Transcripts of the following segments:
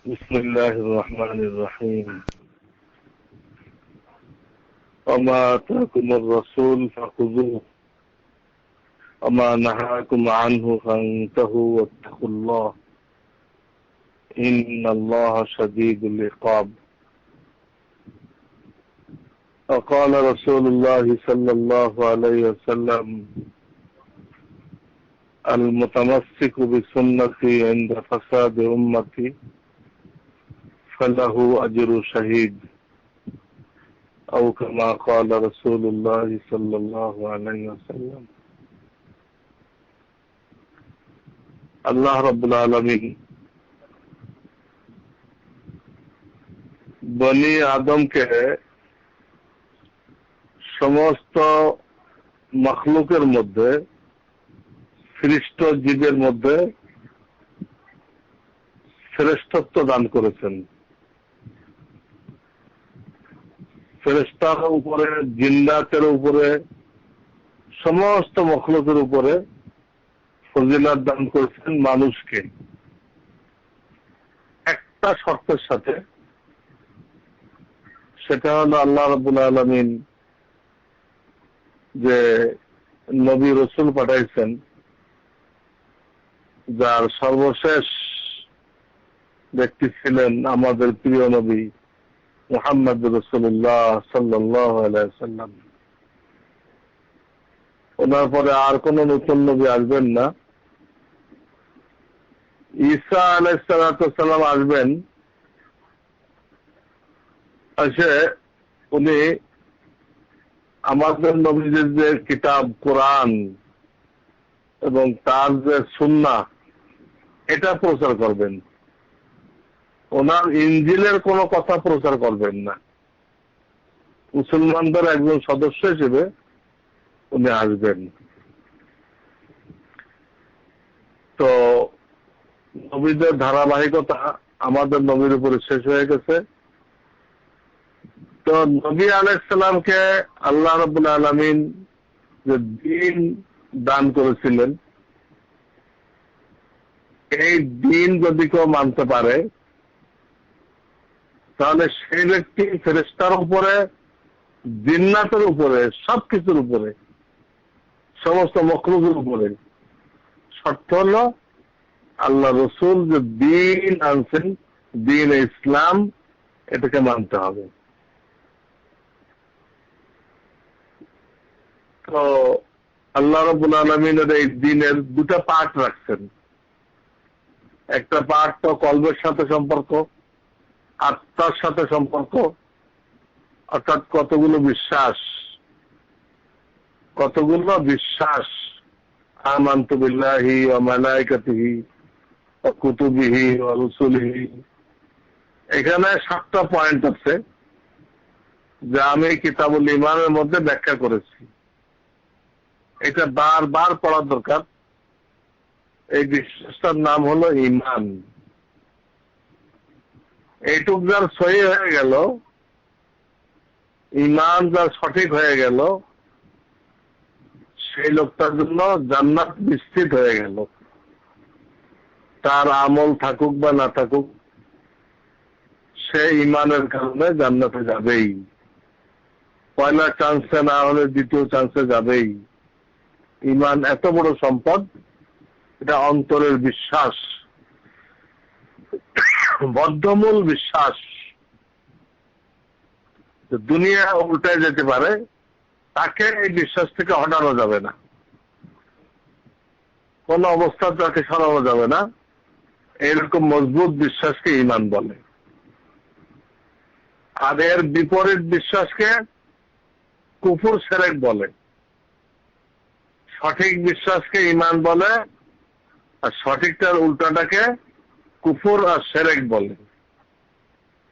بسم الله الرحمن الرحيم وما آتاكم الرسول فخذوه وما نهاكم عنه فانتهوا واتقوا الله إن الله شديد العقاب. وقال رسول الله صلى الله عليه وسلم المتمسك بسنتي عند فساد أمتي فله أجر شهيد أو كما قال رسول الله صلى الله عليه وسلم. আল্লাহ রাব্বুল আলামিন বনি আদমকে সমস্ত মাখলুকের মধ্যে সৃষ্ট জীবের মধ্যে শ্রেষ্ঠত্ব দান করেছেন। ফেরেশতার উপরে, জিন্নাতের উপরে, সমস্ত মখলুকের উপরে ফজিলত দান করেছেন মানুষকে, একটা শর্তের সাথে। সেটা হলো আল্লাহ রাব্বুল আলামিন যে নবী রসুল পাঠাইছেন, যার সর্বশেষ ব্যক্তি ছিলেন আমাদের প্রিয় নবী মুহাম্মদ রাসূলুল্লাহ সাল্লাল্লাহু আলাইহি ওয়াসাল্লাম। ওনার পরে আর কোন নতুন নবী আসবেন না। ঈসা আলাইহিস সালাম আসবেন, এসে উনি আমাদের নবীদের যে কিতাব কোরআন এবং তার যে সুন্নাহ এটা প্রচার করবেন। ওনার ইনজিলের কোনো কথা প্রচার করবেন না। মুসলমানদের একজন সদস্য হিসেবে উনি আসবেন। তো নবীদের ধারাবাহিকতা আমাদের নবীর উপরে শেষ হয়ে গেছে। তো নবী আলাইহিস সালামকে আল্লাহ রাব্বুল আলামিন যে দ্বীন দান করেছিলেন, এই দ্বীন যদি কেউ মানতে পারে তাহলে সেই ব্যক্তি ফেরেশতার উপরে, জিন্নাতের উপরে, সবকিছুর উপরে, সমস্ত মখলুকের উপরে। শর্ত হলো আল্লাহ রসুল যে দ্বীন আনছেন, দ্বীন ইসলাম, এটাকে মানতে হবে। তো আল্লাহ রাব্বুল আলামিনের এই দ্বীনের দুটা পার্ট রাখছেন। একটা পার্ট তো কলবের সাথে সম্পর্ক, আত্মার সাথে সম্পর্ক, অর্থাৎ কতগুলো বিশ্বাস। আমানতু বিল্লাহি ওয়া মালাইকাতিহি ওয়া কুতুবিহি ওয়া রুসুলিহি। এখানে 7টা পয়েন্ট আছে যা আমি কিতাবুল ঈমানের মধ্যে ব্যাখ্যা করেছি। এটা বারবার পড়ার দরকার। এই বিশ্বাসটার নাম হলো ঈমান। এইটুক যার সহি হয়ে গেল, ঈমান যার সঠিক হয়ে গেল, সেই লোকটার জন্য জান্নাত নিশ্চিত হয়ে গেল। তার আমল থাকুক বা না থাকুক, সে ঈমানের কারণে জান্নাতে যাবেই। পয়লা চান্সে না হলে দ্বিতীয় চান্সে যাবেই। ঈমান এত বড় সম্পদ, এটা অন্তরের বিশ্বাস, বদ্ধমূল বিশ্বাস। দুনিয়া উল্টায় যেতে পারে, তাকে এই বিশ্বাস থেকে হটানো যাবে না, কোন অবস্থা তাকে সরানো যাবে না। এরকম মজবুত বিশ্বাসকে ঈমান বলে। আর এর বিপরীত বিশ্বাসকে কুফর শিরক বলে। সঠিক বিশ্বাসকে ঈমান বলে, আর সঠিকটার উল্টাটাকে কুফর আর শিরক বলে।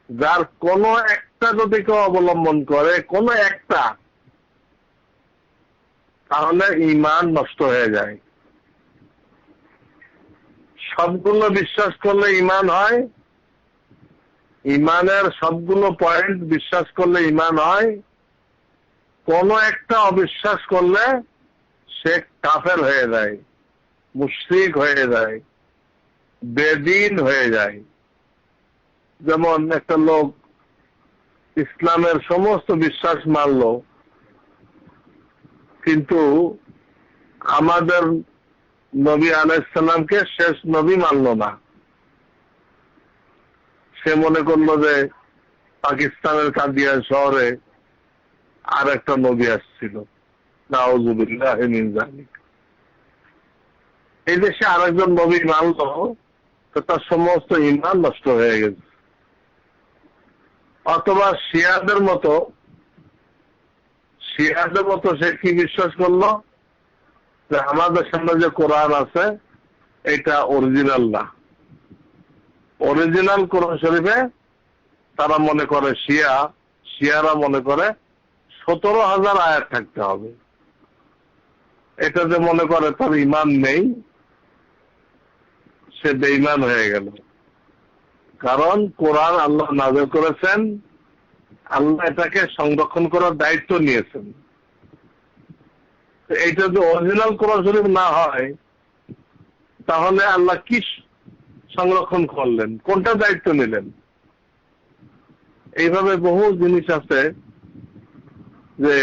যার কোনো একটা যদি কেউ অবলম্বন করে, কোনো একটা, তাহলে ঈমান নষ্ট হয়ে যায়। সবগুলো বিশ্বাস করলে ঈমান হয়, ঈমানের সবগুলো পয়েন্ট বিশ্বাস করলে ঈমান হয়। কোনো একটা অবিশ্বাস করলে সে কাফের হয়ে যায়, মুশরিক হয়ে যায়, বেদিন হয়ে যায়। যেমন একটা লোক ইসলামের সমস্ত বিশ্বাস মানল, কিন্তু আমাদের নবী আলাইহিস সালামকে শেষ নবী মানল না। সে মনে করলো যে পাকিস্তানের কাদিয়ান শহরে আর একটা নবী আসছিল, নাউযুবিল্লাহি মিন যালিক। এই দেশে আরেকজন নবী মানল, তো তার সমস্ত ঈমান নষ্ট হয়ে গেছে। অথবা শিয়াদের মতো সে কি বিশ্বাস করলো যে আমাদের সামনে যে কোরআন আছে এটা অরিজিনাল না। অরিজিনাল কোরআন শরীফে তারা মনে করে, শিয়ারা মনে করে 17,000 আয়াত থাকতে হবে। এটা যে মনে করে তার ঈমান নেই, সে বেঈমান হয়ে গেল। কারণ কোরআন আল্লাহ নাযিল করেছেন, আল্লাহ এটাকে সংরক্ষণ করার দায়িত্ব নিয়েছেন। এইটা যদি অরিজিনাল কোরআন শরীফ না হয়, তাহলে আল্লাহ কি সংরক্ষণ করলেন, কোনটা দায়িত্ব নিলেন? এইভাবে বহু জিনিস আছে যে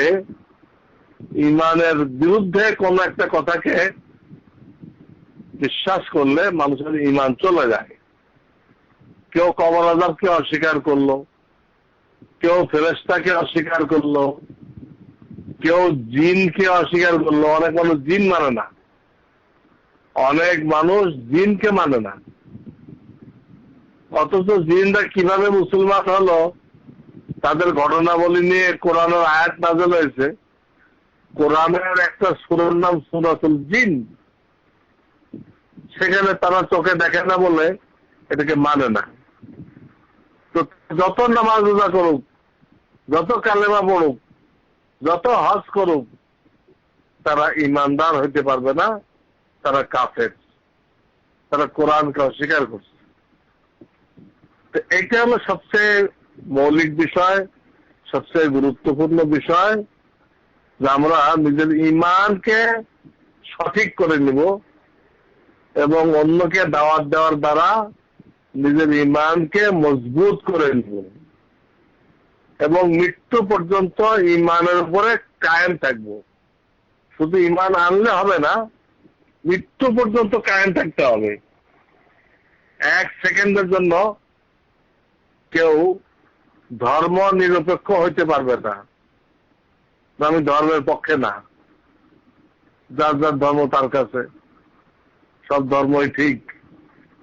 ঈমানের বিরুদ্ধে কোন একটা কথাকে বিশ্বাস করলে মানুষের ঈমান চলে যায়। কেউ কবর আযাবকে অস্বীকার করলো, কেউ ফেরেশতাকে অস্বীকার করলো, কেউ জিনকে অস্বীকার করলো। অনেক মানুষ জিন মানে না, অনেক মানুষ জিনকে মানে না। অথচ জিনরা কিভাবে মুসলমান হলো তাদের ঘটনাবলী নিয়ে কোরআনের আয়াত নাযিল হয়েছে। কোরআনের একটা সূরার নাম সূরাতুল জিন, সেখানে তারা চোখে দেখে না বলে এটাকে মানে না। তো যত নামাজ রোজা করুক, যত কালেমা পড়ুক, যত হজ করুক, তারা ঈমানদার হইতে পারবে না, তারা কাফের, তারা কোরআনকে অস্বীকার করছে। তো এটা হলো সবচেয়ে মৌলিক বিষয়, সবচেয়ে গুরুত্বপূর্ণ বিষয়, যে আমরা নিজের ঈমানকে সঠিক করে নিব এবং অন্যকে দাওয়াত দেওয়ার দ্বারা নিজের ঈমানকে মজবুত করে নিব এবং মৃত্যু পর্যন্ত ঈমানের উপরে কায়েম থাকবো। শুধু ঈমান আনলে হবে না, মৃত্যু পর্যন্ত কায়েম থাকতে হবে। এক সেকেন্ডের জন্য কেউ ধর্ম নিরপেক্ষ হইতে পারবে না, আমি ধর্মের পক্ষে না, যার যার ধর্ম তার কাছে, সব ধর্মই ঠিক,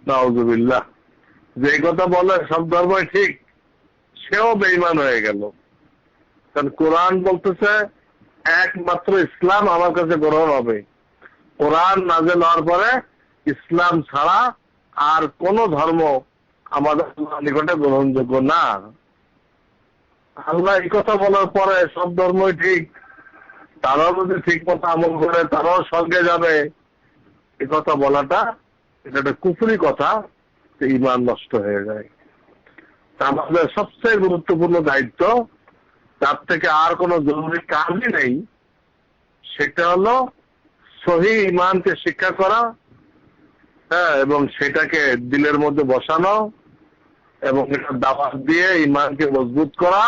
নাউযুবিল্লাহ। যে কথা বলে সব ধর্মই ঠিক, সেও বেঈমান হয়ে গেল। কারণ কোরআন বলতেছে একমাত্র ইসলাম আমার কাছে গ্রহণ হবে। কোরআন নাযিল হওয়ার পরে ইসলাম ছাড়া আর কোন ধর্ম আমাদের নিকটে গ্রহণযোগ্য না। আল্লাহ এই কথা বলার পরে সব ধর্মই ঠিক, তারাও যদি ঠিক মতো আমল করে তারাও স্বর্গে যাবে, এই কথা বলাটা এটা একটা কুফরি কথা, ঈমান নষ্ট হয়ে যায়। আমাদের সবচেয়ে গুরুত্বপূর্ণ দায়িত্ব, তার থেকে আর কোনো জরুরি কাজই নেই, সেটা হলো সহি ঈমানকে শিক্ষা করা, এবং সেটাকে দিলের মধ্যে বসানো এবং এটা দাওয়াত দিয়ে ঈমানকে মজবুত করা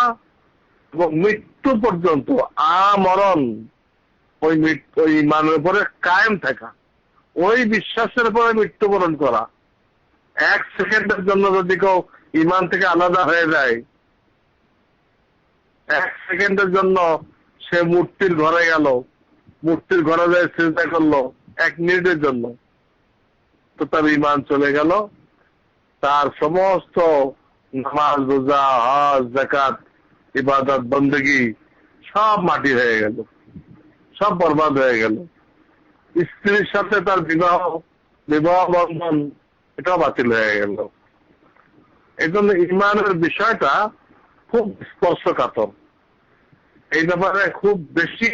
এবং মৃত্যু পর্যন্ত আমরণ ওই ঈমানের উপরে কায়েম থাকা, ওই বিশ্বাসের উপরে মৃত্যুবরণ করা। এক সেকেন্ডের জন্য যদি কেউ ঈমান থেকে আলাদা হয়ে যায়, এক সেকেন্ডের জন্য সে মূর্তির ঘরে গেল, মূর্তির ঘরে যায় সিজদা করলো এক মিনিটের জন্য, তো তার ঈমান চলে গেল, তার সমস্ত নামাজ রোজা হজ যাকাত ইবাদত বন্দেগী সব মাটি হয়ে গেল, সব বরবাদ হয়ে গেল। স্ত্রীর সাথে তার বিবাহ বন্ধন এটাও বাতিল হয়ে গেল। এই জন্য ঈমানের বিষয়টা খুব স্পর্শকাতর। এই ব্যাপারে খুব বেশি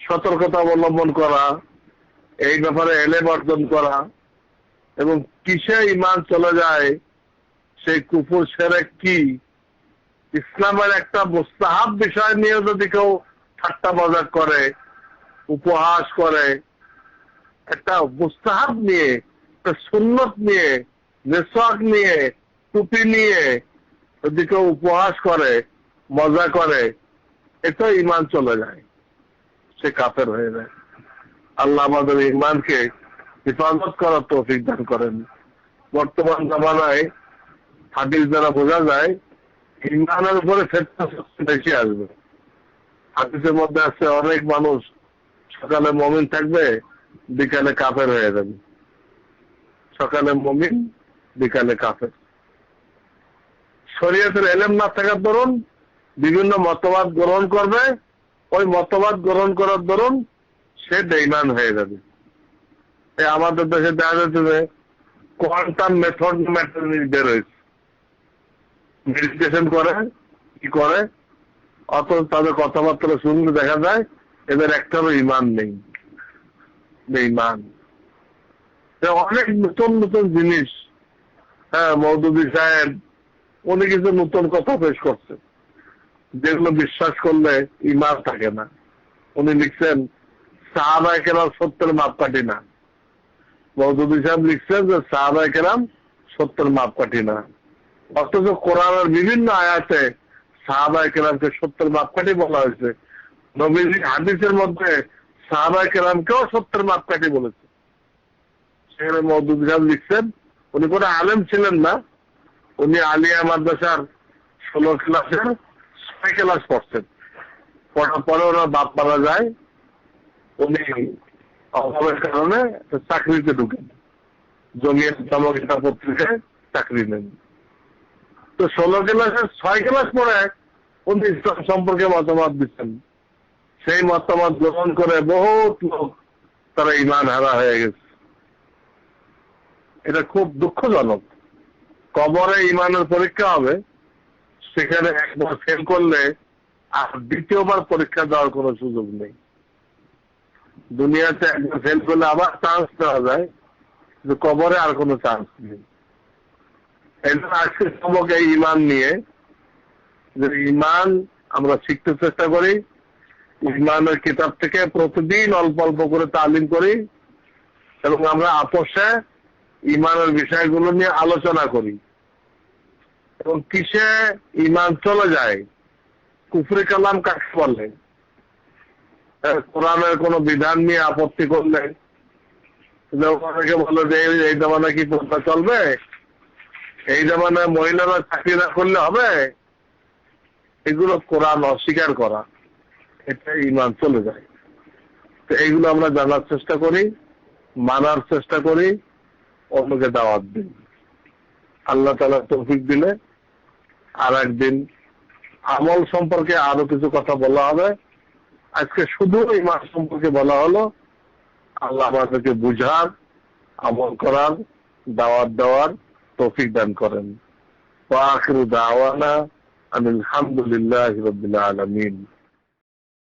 সতর্কতা অবলম্বন করা, এই ব্যাপারে এলেম অর্জন করা, এবং কিসে ঈমান চলে যায়, সেই কুফর শিরক কি, ইসলামের একটা মুস্তাহাব বিষয় নিয়ে যদি কেউ ঠাট্টা মজাক করে, উপহাস করে, একটা মুস্তাহাব নিয়ে, একটা সুন্নত নিয়ে, মিসওয়াক নিয়ে টুপি নিয়ে ওদিকে উপহাস করে, মজা করে, এতে ইমান চলে যায়, সে কাফের হয়ে যায়। আল্লাহ আমাদের ইমানকে হেফাজত করার তৌফিক দান করেন। বর্তমান জামানায় হাদিস দ্বারা বোঝা যায় ইমানের উপরে ফেতনা বেশি আসবে। হাদিসের মধ্যে আছে অনেক মানুষ সকালে মুমিন থাকবে, বিকালে কাফের হয়ে যাবে। সকালে মুমিন, বিকালে কাফের। শরীয়তের ইলম না থাকার দরুন বিভিন্ন মতবাদ গ্রহণ করবে, ওই মতবাদ গ্রহণ করার দরুন সে বেঈমান হয়ে যাবে। আমাদের দেশে দেখা যাচ্ছে যে কোয়ান্টাম মেথড বের হয়েছে, মেডিটেশন করে, কি করে, অথচ তাদের কথাবার্তা শুনলে দেখা যায় এদের একটারও ইমান নেই, বেঈমান। অনেক নতুন নতুন জিনিস, মৌদুদি সাহেব উনি কিছু নতুন কথা পেশ করছেন যেগুলো বিশ্বাস করলে ইমান থাকে না। উনি লিখছেন সাহাবায়ে কেরাম সত্যের মাপকাঠি না। মৌদুদি সাহেব লিখছেন যে সাহাবায়ে কেরাম সত্যের মাপকাঠি না, অথচ কোরআনের বিভিন্ন আয়াতে সাহাবায়ে কেরামকে সত্যের মাপকাঠি বলা হয়েছে। নবীজি হাদিসের মধ্যে সাহাবায়ে কেরামকেও সত্যের মাপকাঠি বলেছে। সেখানে মৌদুদি সাহেব লিখছেন, উনি কোনো আলেম ছিলেন না, উনি আলিয়া মাদ্রাসার 16 ক্লাসের 6 ক্লাস পড়ছেন। পড়ার পরে ওনার বাপ মারা যায়, উনি অভাবের কারণে চাকরিতে ঢুকেন, জমিয়ত নামক একটা পত্রিকায় চাকরি নেন। তো 16 ক্লাসের 6 ক্লাস পড়ে উনি ইসলাম সম্পর্কে মতামত দিচ্ছেন। সেই মতামত গ্রহণ করে বহুত লোক তারা ইমান হারা হয়ে গেছে। এটা খুব দুঃখজনক। কবরে ইমানের পরীক্ষা হবে, সেখানে একবার ফেল করলে আর দ্বিতীয়বার পরীক্ষা দেওয়ার কোনো সুযোগ নেই। দুনিয়াতে একবার ফেল করলে আবার চান্স দেওয়া যায়, কিন্তু কবরে আর কোনো চান্স নেই। এই জন্য আজকে সবক এই ইমান নিয়ে, যে ইমান আমরা শিখতে চেষ্টা করি, ইমানের কিতাব থেকে প্রতিদিন অল্প অল্প করে তালিম করি, এবং আমরা আপোষে ইমানের বিষয়গুলো নিয়ে আলোচনা করি। এবং কিসে ইমান চলে যায়, কুফরি কালাম কাকে বলে, কোরআনের কোন বিধান নিয়ে আপত্তি করলে অনেকে বলে যে এই জামানায় কি পর্দা চলবে, এই জামানায় মহিলারা চাকরি না করলে হবে, এগুলো কোরআন অস্বীকার করা, এটা ইমান চলে যায়। তো এইগুলো আমরা জানার চেষ্টা করি, মানার চেষ্টা করি, অন্যকে দাওয়াত দিই। আল্লাহ তাআলা তৌফিক দিলে আর একদিন আমল সম্পর্কে আরো কিছু কথা বলা হবে। আজকে শুধু ইমান সম্পর্কে বলা হলো। আল্লাহ আমাদেরকে বুঝার, আমল করার, দাওয়াত দেওয়ার তৌফিক দান করেন। ওয়া আখিরু দাওয়ানা আনিল হামদুলিল্লাহি রাব্বিল আলামিন।